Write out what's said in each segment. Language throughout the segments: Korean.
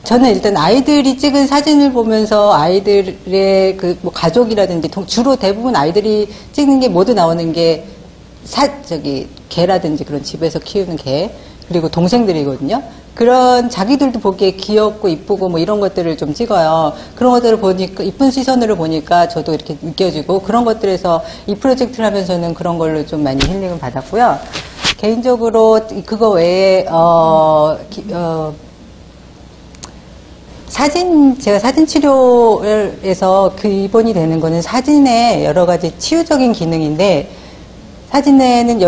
저는 일단 아이들이 찍은 사진을 보면서 아이들의 그 뭐 가족이라든지 주로 대부분 아이들이 찍는 게 모두 나오는 게 개라든지 그런 집에서 키우는 개 그리고 동생들이거든요. 그런 자기들도 보기에 귀엽고 이쁘고 뭐 이런 것들을 좀 찍어요. 그런 것들을 보니까 이쁜 시선으로 보니까 저도 이렇게 느껴지고 그런 것들에서 이 프로젝트를 하면서는 그런 걸로 좀 많이 힐링을 받았고요. 개인적으로 그거 외에 제가 사진 치료에서 기본이 되는 거는 사진의 여러 가지 치유적인 기능인데, 사진에는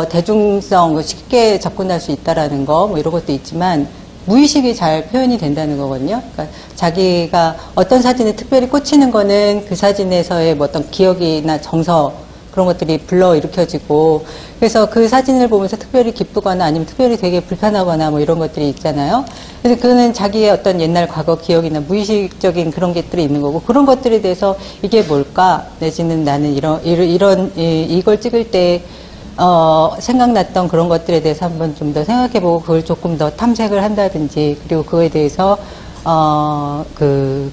대중성, 쉽게 접근할 수 있다라는 거, 뭐 이런 것도 있지만, 무의식이 잘 표현이 된다는 거거든요. 그러니까 자기가 어떤 사진에 특별히 꽂히는 거는 그 사진에서의 뭐 어떤 기억이나 정서, 그런 것들이 불러일으켜지고, 그래서 그 사진을 보면서 특별히 기쁘거나 아니면 특별히 되게 불편하거나 뭐 이런 것들이 있잖아요. 그래서 그거는 자기의 어떤 옛날 과거 기억이나 무의식적인 그런 것들이 있는 거고, 그런 것들에 대해서 이게 뭘까? 내지는 나는 이걸 찍을 때, 생각났던 그런 것들에 대해서 한번 좀 더 생각해보고 그걸 조금 더 탐색을 한다든지, 그리고 그거에 대해서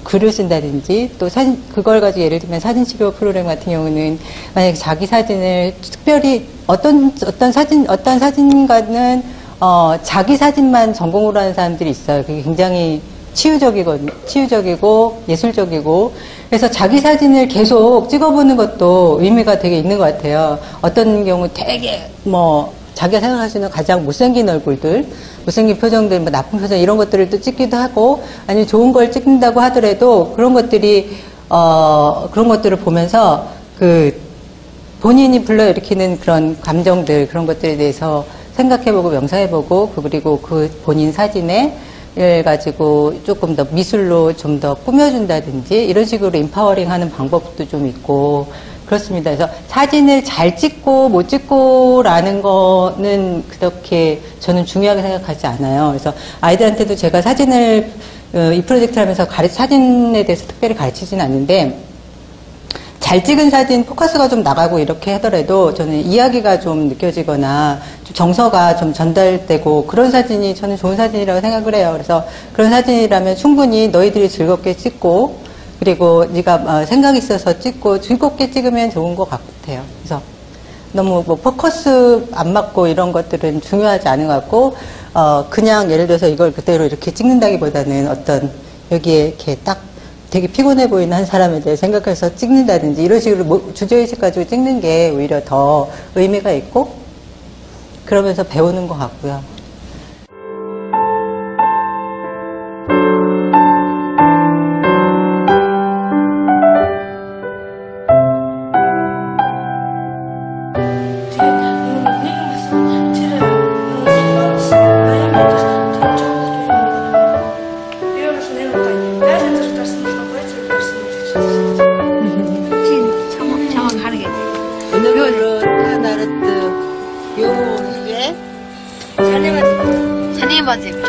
글을 쓴다든지, 또 그걸 가지고 예를 들면 사진치료 프로그램 같은 경우는 만약에 자기 사진을 특별히 어떤 사진가는, 자기 사진만 전공으로 하는 사람들이 있어요. 그게 굉장히 치유적이고 예술적이고, 그래서 자기 사진을 계속 찍어보는 것도 의미가 되게 있는 것 같아요. 어떤 경우 되게 자기가 생각할 수 있는 가장 못생긴 얼굴들, 못생긴 표정들, 뭐 나쁜 표정 이런 것들을 또 찍기도 하고, 아니면 좋은 걸 찍는다고 하더라도 그런 것들을 보면서 본인이 불러일으키는 그런 감정들, 그런 것들에 대해서 생각해보고 명상해보고, 그리고 그 본인 사진을 가지고 조금 더 미술로 좀 더 꾸며준다든지 이런 식으로 인파워링 하는 방법도 좀 있고 그렇습니다. 그래서 사진을 잘 찍고 못 찍고라는 거는 그렇게 저는 중요하게 생각하지 않아요. 그래서 아이들한테도 제가 사진을 이 프로젝트를 하면서 사진에 대해서 특별히 가르치진 않는데, 잘 찍은 사진 포커스가 좀 나가고 이렇게 하더라도 저는 이야기가 좀 느껴지거나 좀 정서가 좀 전달되고 그런 사진이 저는 좋은 사진이라고 생각을 해요. 그래서 그런 사진이라면 충분히 너희들이 즐겁게 찍고, 그리고 네가 생각이 있어서 찍고 즐겁게 찍으면 좋은 것 같아요. 그래서 너무 포커스 안 맞고 이런 것들은 중요하지 않은 것 같고, 그냥 예를 들어서 이걸 그대로 이렇게 찍는다기보다는 어떤 여기에 이렇게 딱 되게 피곤해 보이는 한 사람에 대해 생각해서 찍는다든지 이런 식으로 주제의식 가지고 찍는 게 오히려 더 의미가 있고 그러면서 배우는 것 같고요. 자네 맞지?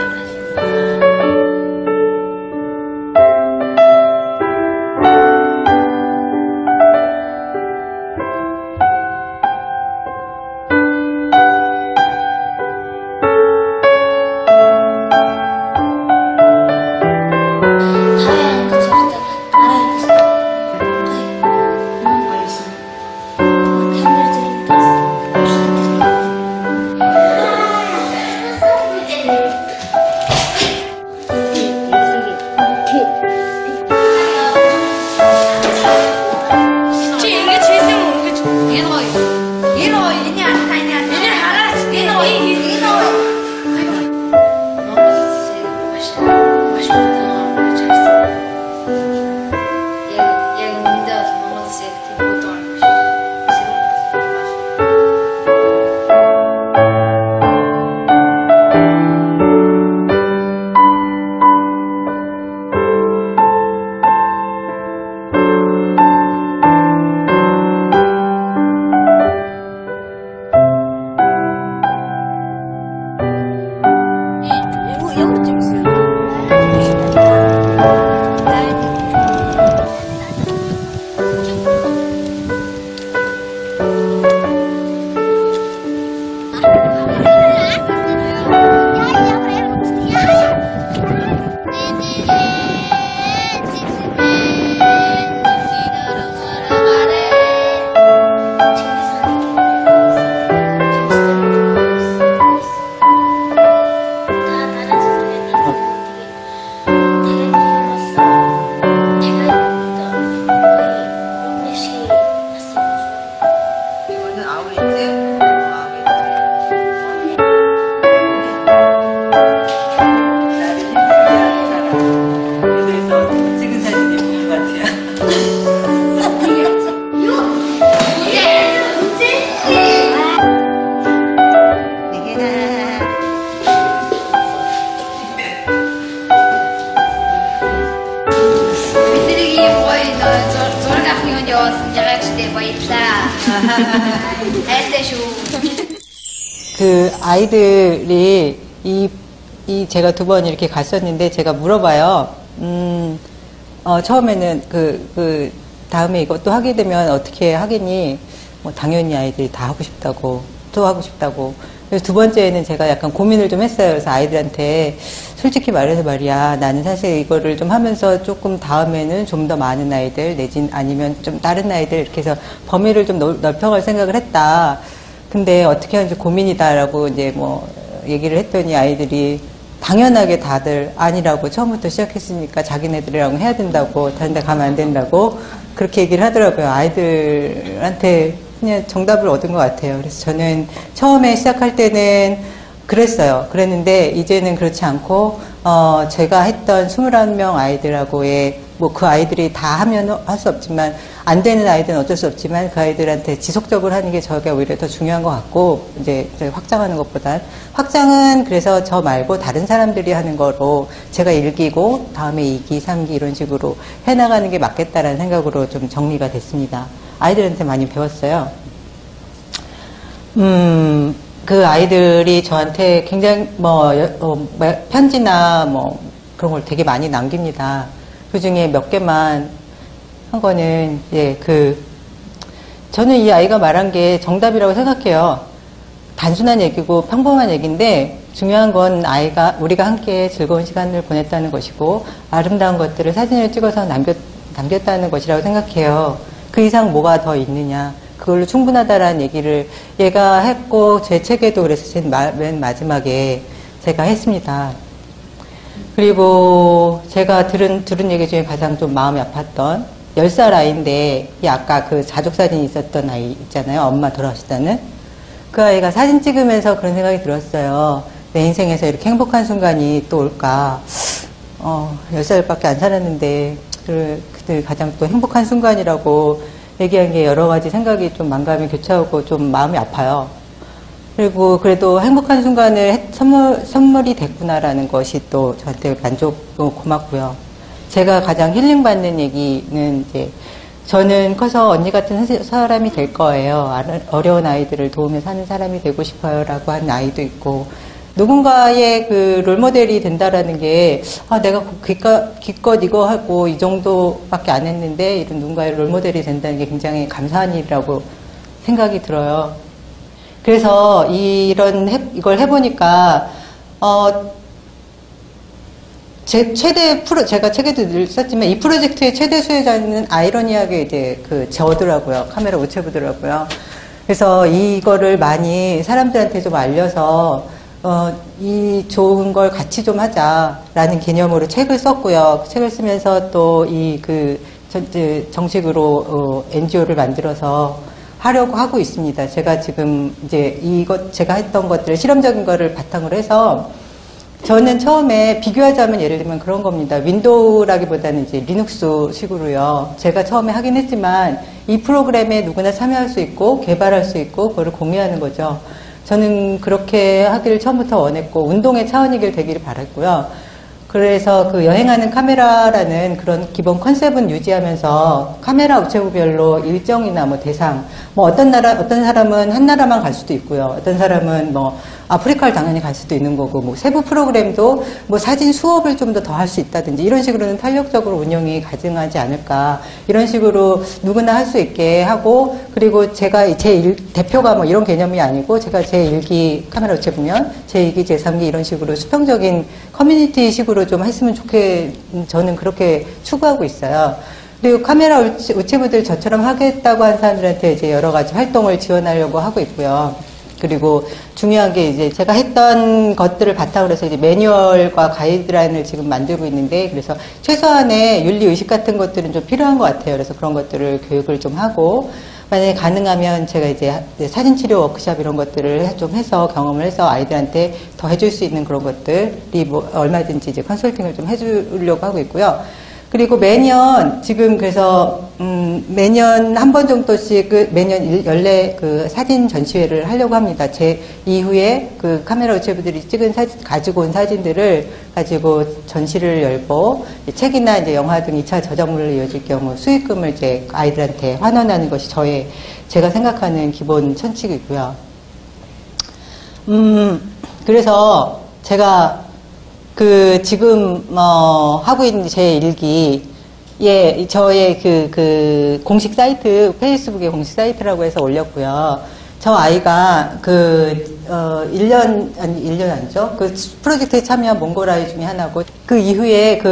에세쇼. 그 아이들이 제가 2번 이렇게 갔었는데 제가 물어봐요. 처음에는 다음에 이것도 하게 되면 어떻게 하겠니? 뭐 당연히 아이들이 다 하고 싶다고, 또 하고 싶다고. 그래서 2번째에는 제가 약간 고민을 좀 했어요. 그래서 아이들한테 솔직히 말해서 말이야, 나는 사실 이거를 좀 하면서 조금 다음에는 좀 더 많은 아이들, 아니면 좀 다른 아이들 이렇게 해서 범위를 좀 넓혀갈 생각을 했다. 근데 어떻게 하는지 고민이다라고 이제 뭐 얘기를 했더니 아이들이 당연하게 다들 아니라고 처음부터 시작했으니까 자기네들이랑 해야 된다고, 다른 데 가면 안 된다고 그렇게 얘기를 하더라고요. 아이들한테 그냥 정답을 얻은 것 같아요. 그래서 저는 처음에 시작할 때는 그랬어요. 그랬는데 이제는 그렇지 않고 제가 했던 21명 아이들하고의 뭐 그 아이들이 다 하면 할 수 없지만 안 되는 아이들은 어쩔 수 없지만 그 아이들한테 지속적으로 하는 게 저희가 오히려 더 중요한 것 같고 이제 확장하는 것보단 확장은 그래서 저 말고 다른 사람들이 하는 거로 제가 1기고 다음에 2기, 3기 이런 식으로 해나가는 게 맞겠다라는 생각으로 좀 정리가 됐습니다. 아이들한테 많이 배웠어요. 그 아이들이 저한테 굉장히 편지나 뭐 그런 걸 되게 많이 남깁니다. 그 중에 몇 개만 한 거는 저는 이 아이가 말한 게 정답이라고 생각해요. 단순한 얘기고 평범한 얘기인데 중요한 건 우리가 함께 즐거운 시간을 보냈다는 것이고 아름다운 것들을 사진을 찍어서 남겼다는 것이라고 생각해요. 그 이상 뭐가 더 있느냐. 그걸로 충분하다라는 얘기를 얘가 했고 제 책에도 그래서 맨 마지막에 제가 했습니다. 그리고 제가 들은 얘기 중에 가장 좀 마음이 아팠던 10살 아이인데 아까 그 가족사진이 있었던 아이 있잖아요. 엄마 돌아가시다는. 그 아이가 사진 찍으면서 그런 생각이 들었어요. 내 인생에서 이렇게 행복한 순간이 또 올까. 10살밖에 안 살았는데 그때 가장 또 행복한 순간이라고 얘기한 게 여러 가지 생각이 좀 만감이 교차하고 좀 마음이 아파요. 그리고 그래도 행복한 순간을 선물이 됐구나라는 것이 또 저한테 만족도 고맙고요. 제가 가장 힐링받는 얘기는 이제 저는 커서 언니 같은 사람이 될 거예요. 어려운 아이들을 도우며 사는 사람이 되고 싶어요라고 하는 아이도 있고 누군가의 그 롤모델이 된다라는 게 내가 기껏 이거 하고 이 정도밖에 안 했는데 이런 누군가의 롤모델이 된다는 게 굉장히 감사한 일이라고 생각이 들어요. 그래서 이걸 해보니까 제가 책에도 늘 썼지만 이 프로젝트의 최대 수혜자는 아이러니하게 이제 저더라고요. 카메라 우체부더라고요. 그래서 이거를 많이 사람들한테 좀 알려서 이 좋은 걸 같이 좀 하자라는 개념으로 책을 썼고요. 책을 쓰면서 또 정식으로 NGO를 만들어서 하려고 하고 있습니다. 제가 지금 이제 제가 했던 것들을 실험적인 거를 바탕으로 해서 저는 처음에 비교하자면 예를 들면 그런 겁니다. 윈도우라기보다는 이제 리눅스 식으로요. 제가 처음에 하긴 했지만 이 프로그램에 누구나 참여할 수 있고 개발할 수 있고 그거를 공유하는 거죠. 저는 그렇게 하기를 처음부터 원했고 운동의 차원이길 되기를 바랐고요. 그래서 그 여행하는 카메라라는 그런 기본 컨셉은 유지하면서 카메라 우체부별로 일정이나 뭐 대상, 뭐 어떤 사람은 한 나라만 갈 수도 있고요. 어떤 사람은 뭐 아프리카를 당연히 갈 수도 있는 거고, 뭐 세부 프로그램도 뭐 사진 수업을 좀 더 할 수 있다든지 이런 식으로는 탄력적으로 운영이 가능하지 않을까. 이런 식으로 누구나 할 수 있게 하고, 그리고 제가 대표가 뭐 이런 개념이 아니고 제가 제1기 카메라 우체부면 제2기, 제3기 이런 식으로 수평적인 커뮤니티 식으로 좀 했으면 저는 그렇게 추구하고 있어요. 그리고 카메라 우체부들 저처럼 하겠다고 한 사람들한테 이제 여러 가지 활동을 지원하려고 하고 있고요. 그리고 중요한 게 이제 제가 했던 것들을 바탕으로 해서 이제 매뉴얼과 가이드라인을 지금 만들고 있는데, 그래서 최소한의 윤리의식 같은 것들은 좀 필요한 것 같아요. 그래서 그런 것들을 교육을 좀 하고, 만약에 가능하면 제가 이제 사진치료 워크샵 이런 것들을 좀 해서 경험을 해서 아이들한테 더 해줄 수 있는 그런 것들이 뭐 얼마든지 이제 컨설팅을 좀 해주려고 하고 있고요. 그리고 매년 지금 그래서 매년 한 번 정도씩 매년 연례 그 사진 전시회를 하려고 합니다. 제 이후에 그 카메라 우체부들이 찍은 사진 가지고 온 사진들을 가지고 전시를 열고 책이나 이제 영화 등 2차 저작물로 이어질 경우 수익금을 이제 아이들한테 환원하는 것이 제가 생각하는 기본 천칙이고요. 그래서 제가 지금, 하고 있는 제 일기, 예, 저의 그 공식 사이트, 페이스북에 공식 사이트라고 해서 올렸고요. 저 아이가 1년 아니죠? 그 프로젝트에 참여한 몽골 아이 중에 하나고, 그 이후에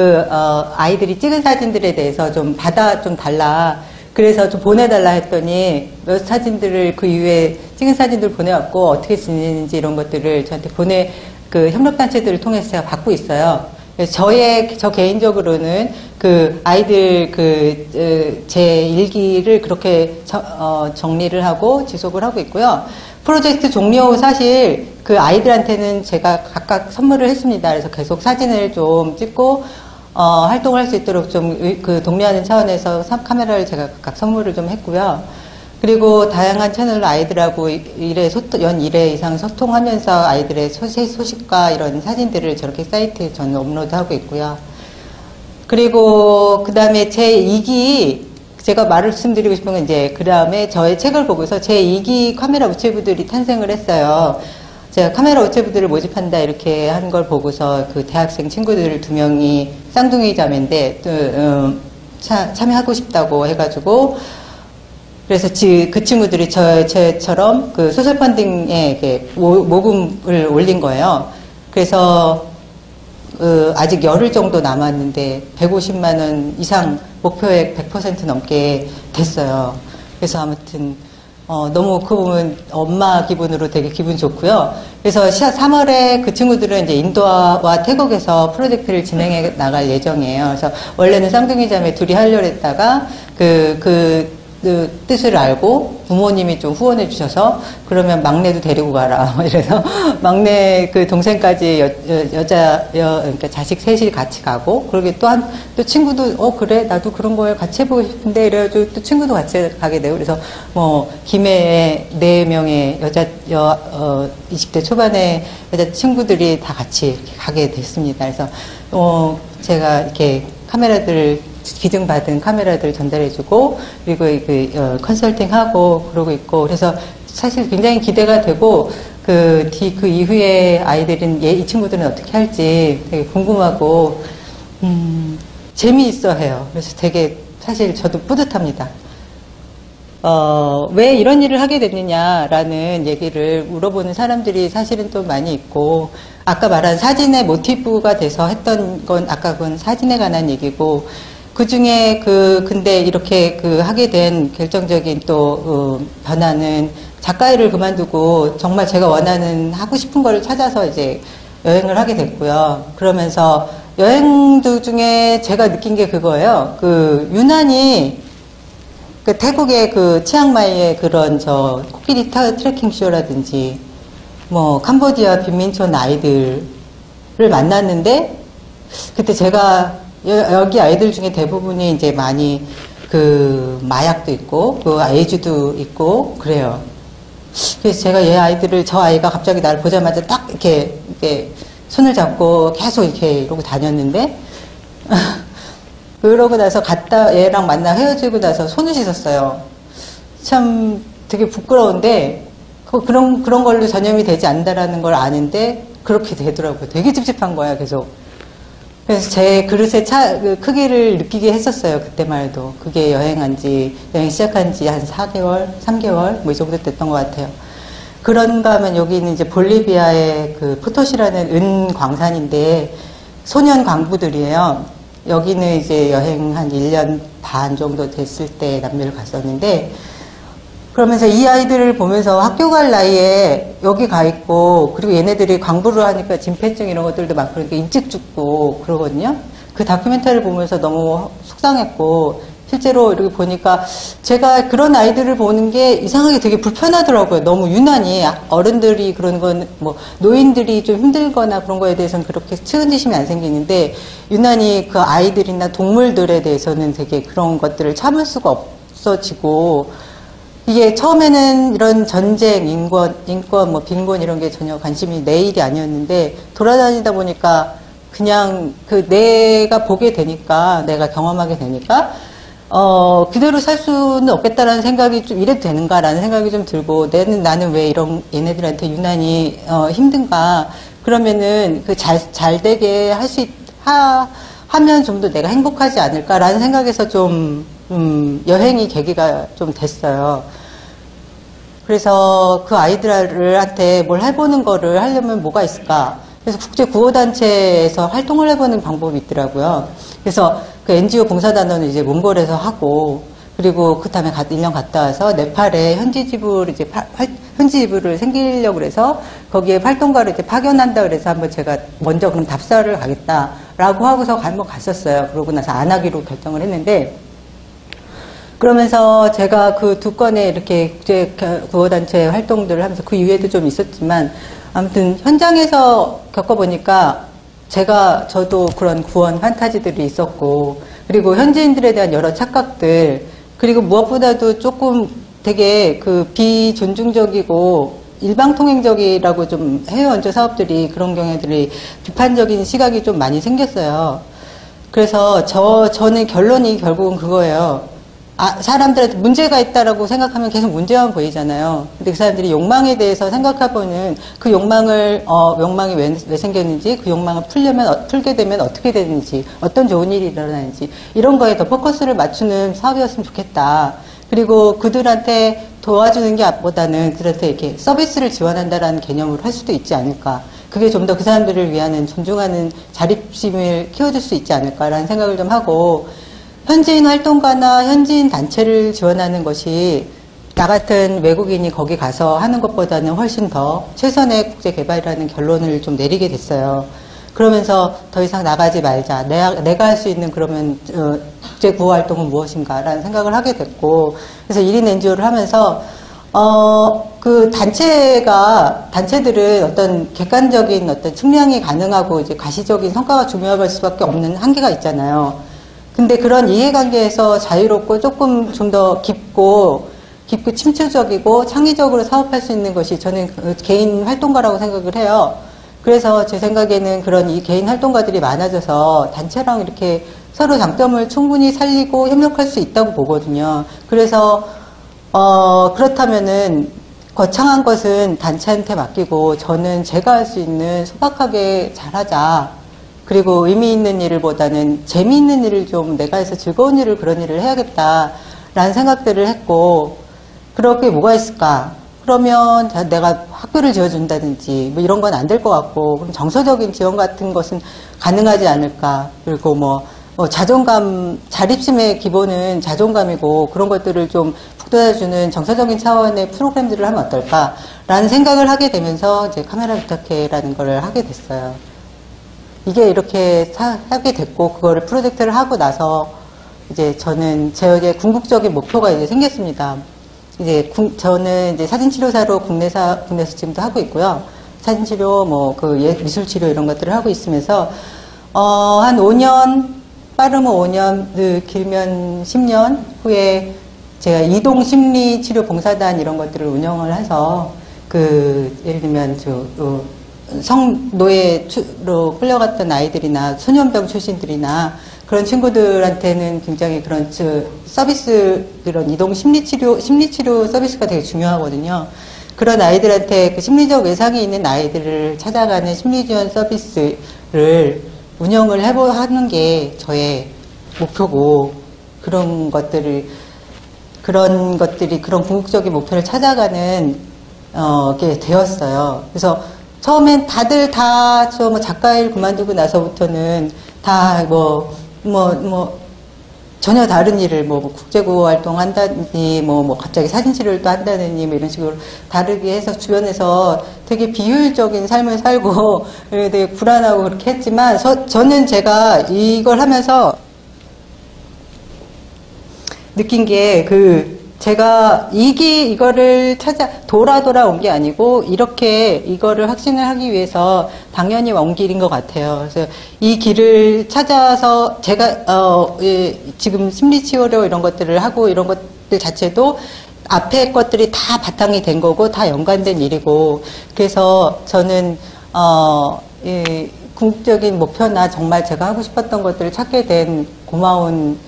아이들이 찍은 사진들에 대해서 좀 달라. 그래서 좀 보내달라 했더니 몇 사진들을 그 이후에 찍은 사진들 보내왔고, 어떻게 지내는지 이런 것들을 저한테 그 협력단체들을 통해서 제가 받고 있어요. 저 개인적으로는 그 아이들 제 일기를 그렇게 정리를 하고 지속을 하고 있고요. 프로젝트 종료 후 사실 그 아이들한테는 제가 각각 선물을 했습니다. 그래서 계속 사진을 좀 찍고 활동을 할 수 있도록 좀 독려하는 차원에서 카메라를 제가 각각 선물을 좀 했고요. 그리고 다양한 채널로 아이들하고 연 1회 이상 소통하면서 아이들의 소식과 이런 사진들을 저렇게 사이트에 저는 업로드하고 있고요. 그리고 그 다음에 제 2기, 제가 말씀드리고 싶은 건 이제 그 다음에 저의 책을 보고서 제 2기 카메라 우체부들이 탄생을 했어요. 제가 카메라 우체부들을 모집한다 이렇게 한 걸 보고서 그 대학생 친구들 2명이 쌍둥이 자매인데 참여하고 싶다고 해가지고 그래서 그 친구들이 저처럼 그 소셜 펀딩에 이렇게 모금을 올린 거예요. 그래서 아직 열흘 정도 남았는데 150만 원 이상 목표액 100% 넘게 됐어요. 그래서 아무튼 너무 그거 보면 엄마 기분으로 되게 기분 좋고요. 그래서 3월에 그 친구들은 이제 인도와 태국에서 프로젝트를 진행해 나갈 예정이에요. 그래서 원래는 쌍둥이 자매 둘이 하려고 했다가 그 뜻을 알고 부모님이 좀 후원해 주셔서 그러면 막내도 데리고 가라. 이래서 막내 그 동생까지 그러니까 자식 셋이 같이 가고 그러게 또 친구도 그래 나도 그런 걸 같이 해보고 싶은데 이래가지고 또 친구도 같이 가게 되고 그래서 김해에 4명의 20대 초반의 여자 친구들이 다 같이 이렇게 가게 됐습니다. 그래서 제가 이렇게 카메라들을 기증받은 카메라들 전달해주고 그리고 컨설팅하고 그러고 있고 그래서 사실 굉장히 기대가 되고 그 이후에 아이들은 이 친구들은 어떻게 할지 되게 궁금하고 재미있어 해요. 그래서 되게 사실 저도 뿌듯합니다. 왜 이런 일을 하게 됐느냐라는 얘기를 물어보는 사람들이 사실은 또 많이 있고 아까 말한 사진의 모티브가 돼서 했던 건 아까 그건 사진에 관한 얘기고 그 중에 근데 이렇게 하게 된 결정적인 또 변화는 작가 일을 그만두고 정말 제가 원하는 하고 싶은 걸 찾아서 이제 여행을 하게 됐고요. 그러면서 여행 중에 제가 느낀 게 그거예요. 유난히 태국의 치앙마이의 그런 코끼리 트레킹 쇼라든지 캄보디아 빈민촌 아이들을 만났는데 그때 제가 여기 아이들 중에 대부분이 이제 많이 마약도 있고 애주도 있고 그래요. 그래서 제가 저 아이가 갑자기 나를 보자마자 딱 이렇게 손을 잡고 계속 이렇게 이러고 다녔는데 그러고 나서 얘랑 만나 헤어지고 나서 손을 씻었어요. 참 되게 부끄러운데 그런 걸로 전염이 되지 않는다라는 걸 아는데 그렇게 되더라고요. 되게 찝찝한 거야 계속. 그래서 제 그릇의 크기를 느끼게 했었어요. 그때만 해도. 그게 여행 시작한 지 한 4개월, 3개월, 이 정도 됐던 것 같아요. 그런가 하면 여기는 이제 볼리비아의 포토시라는 은 광산인데, 소년 광부들이에요. 여기는 이제 여행 한 1년 반 정도 됐을 때 남미를 갔었는데, 그러면서 이 아이들을 보면서 학교 갈 나이에 여기 가 있고 그리고 얘네들이 광부를 하니까 진폐증 이런 것들도 많고 그러니까 일찍 죽고 그러거든요. 그 다큐멘터리를 보면서 너무 속상했고 실제로 이렇게 보니까 제가 그런 아이들을 보는 게 이상하게 되게 불편하더라고요. 너무 유난히 어른들이 그런 건 뭐 노인들이 좀 힘들거나 그런 거에 대해서는 그렇게 측은지심이 안 생기는데 유난히 그 아이들이나 동물들에 대해서는 되게 그런 것들을 참을 수가 없어지고 이게 처음에는 이런 전쟁, 인권, 뭐 빈곤 이런 게 전혀 관심이 내 일이 아니었는데 돌아다니다 보니까 그냥 그 내가 보게 되니까 내가 경험하게 되니까 그대로 살 수는 없겠다라는 생각이 좀 이래도 되는가라는 생각이 좀 들고 나는 왜 이런 얘네들한테 유난히 힘든가 그러면은 그 잘 되게 하면 좀 더 내가 행복하지 않을까라는 생각에서 좀 여행이 계기가 좀 됐어요. 그래서 그 아이들한테 뭘 해보는 거를 하려면 뭐가 있을까? 그래서 국제구호단체에서 활동을 해보는 방법이 있더라고요. 그래서 그 NGO 봉사단원을 이제 몽골에서 하고, 그리고 그 다음에 1년 갔다 와서 네팔에 현지 지부를 생기려고 그래서 거기에 활동가를 이제 파견한다 그래서 한번 제가 먼저 그럼 답사를 가겠다라고 하고서 한번 갔었어요. 그러고 나서 안 하기로 결정을 했는데, 그러면서 제가 그 두 건의 이렇게 국제구호단체 활동들을 하면서 그 이후에도 좀 있었지만 아무튼 현장에서 겪어보니까 저도 그런 구원 판타지들이 있었고 그리고 현지인들에 대한 여러 착각들 그리고 무엇보다도 조금 되게 그 비존중적이고 일방통행적이라고 좀 해외 원조 사업들이 그런 경우들이 비판적인 시각이 좀 많이 생겼어요. 그래서 저는 결론이 결국은 그거예요. 사람들한테 문제가 있다라고 생각하면 계속 문제만 보이잖아요. 근데 그 사람들이 욕망에 대해서 생각해보는 그 욕망이 왜 생겼는지, 그 욕망을 풀게 되면 어떻게 되는지, 어떤 좋은 일이 일어나는지, 이런 거에 더 포커스를 맞추는 사업이었으면 좋겠다. 그리고 그들한테 도와주는 게 보다는 그들한테 이렇게 서비스를 지원한다라는 개념으로 할 수도 있지 않을까. 그게 좀 더 그 사람들을 위한 존중하는 자립심을 키워줄 수 있지 않을까라는 생각을 좀 하고, 현지인 활동가나 현지인 단체를 지원하는 것이 나 같은 외국인이 거기 가서 하는 것보다는 훨씬 더 최선의 국제 개발이라는 결론을 좀 내리게 됐어요. 그러면서 더 이상 나가지 말자. 내가 할 수 있는 그러면 국제 구호 활동은 무엇인가라는 생각을 하게 됐고, 그래서 1인 NGO를 하면서 그 단체들은 어떤 객관적인 어떤 측량이 가능하고 이제 가시적인 성과가 중요할 수밖에 없는 한계가 있잖아요. 근데 그런 이해관계에서 자유롭고 조금 좀 더 깊고 침투적이고 창의적으로 사업할 수 있는 것이 저는 개인 활동가라고 생각을 해요. 그래서 제 생각에는 그런 이 개인 활동가들이 많아져서 단체랑 이렇게 서로 장점을 충분히 살리고 협력할 수 있다고 보거든요. 그래서 그렇다면은 거창한 것은 단체한테 맡기고 저는 제가 할 수 있는 소박하게 잘하자. 그리고 의미 있는 일을 보다는 재미있는 일을 좀 내가 해서 즐거운 일을 그런 일을 해야겠다라는 생각들을 했고, 그렇게 뭐가 있을까? 그러면 내가 학교를 지어준다든지 뭐 이런 건 안 될 것 같고, 그럼 정서적인 지원 같은 것은 가능하지 않을까? 그리고 자존감, 자립심의 기본은 자존감이고 그런 것들을 좀 북돋아주는 정서적인 차원의 프로그램들을 하면 어떨까라는 생각을 하게 되면서 이제 카메라 부탁해라는 걸 하게 됐어요. 이게 이렇게 하게 됐고, 그거를 프로젝트를 하고 나서, 이제 저는 제 궁극적인 목표가 이제 생겼습니다. 저는 이제 사진치료사로 국내에서 지금도 하고 있고요. 사진치료, 미술치료 이런 것들을 하고 있으면서, 한 5년, 빠르면 5년, 길면 10년 후에 제가 이동 심리치료 봉사단 이런 것들을 운영을 해서, 예를 들면, 성노예로 끌려갔던 아이들이나 소년병 출신들이나 그런 친구들한테는 굉장히 그런 서비스, 그런 이동 심리치료 서비스가 되게 중요하거든요. 그런 아이들한테 그 심리적 외상이 있는 아이들을 찾아가는 심리지원 서비스를 운영을 하는 게 저의 목표고, 그런 궁극적인 목표를 찾아가는, 게 되었어요. 그래서 처음엔 다들 작가 일 그만두고 나서부터는 전혀 다른 일을 국제구호 활동 한다니, 갑자기 사진치료를 또 한다느니, 이런 식으로 다르게 해서 주변에서 되게 비효율적인 삶을 살고 되게 불안하고 그렇게 했지만, 저는 제가 이걸 하면서 느낀 게 제가 이거를 돌아 온 게 아니고 이렇게 이거를 확신을 하기 위해서 당연히 온 길인 것 같아요. 그래서 이 길을 찾아서 제가 지금 심리치료로 이런 것들을 하고 이런 것들 자체도 앞에 것들이 다 바탕이 된 거고 다 연관된 일이고, 그래서 저는 궁극적인 목표나 정말 제가 하고 싶었던 것들을 찾게 된 고마운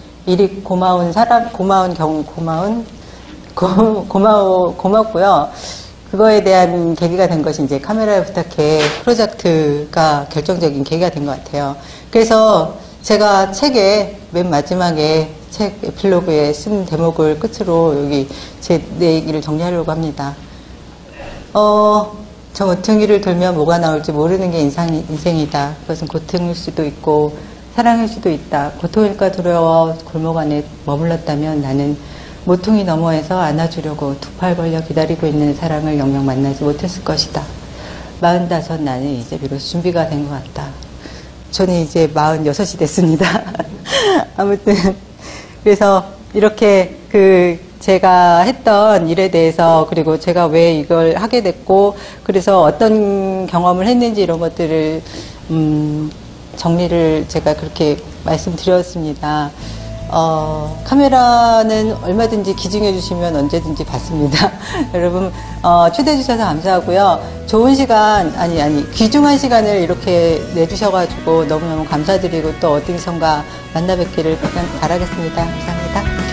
고맙고요. 그거에 대한 계기가 된 것이 이제 카메라에 부탁해 프로젝트가 결정적인 계기가 된 것 같아요. 그래서 제가 책의 맨 마지막에 책 에필로그에 쓴 대목을 끝으로 여기 내 얘기를 정리하려고 합니다. 저 모퉁이를 돌면 뭐가 나올지 모르는 게 인생이다. 그것은 고통일 수도 있고 사랑일 수도 있다. 고통일까 두려워 골목 안에 머물렀다면 나는 모퉁이 너머에서 안아주려고 두 팔 벌려 기다리고 있는 사랑을 영영 만나지 못했을 것이다. 45 나는 이제 비로소 준비가 된 것 같다. 저는 이제 46이 됐습니다. 아무튼 그래서 이렇게 제가 했던 일에 대해서, 그리고 제가 왜 이걸 하게 됐고, 그래서 어떤 경험을 했는지 이런 것들을 정리를 제가 그렇게 말씀드렸습니다. 카메라는 얼마든지 기증해 주시면 언제든지 받습니다. 여러분, 초대해 주셔서 감사하고요. 좋은 시간, 귀중한 시간을 이렇게 내주셔가지고 너무너무 감사드리고 또 어디선가 만나 뵙기를 바라겠습니다. 감사합니다.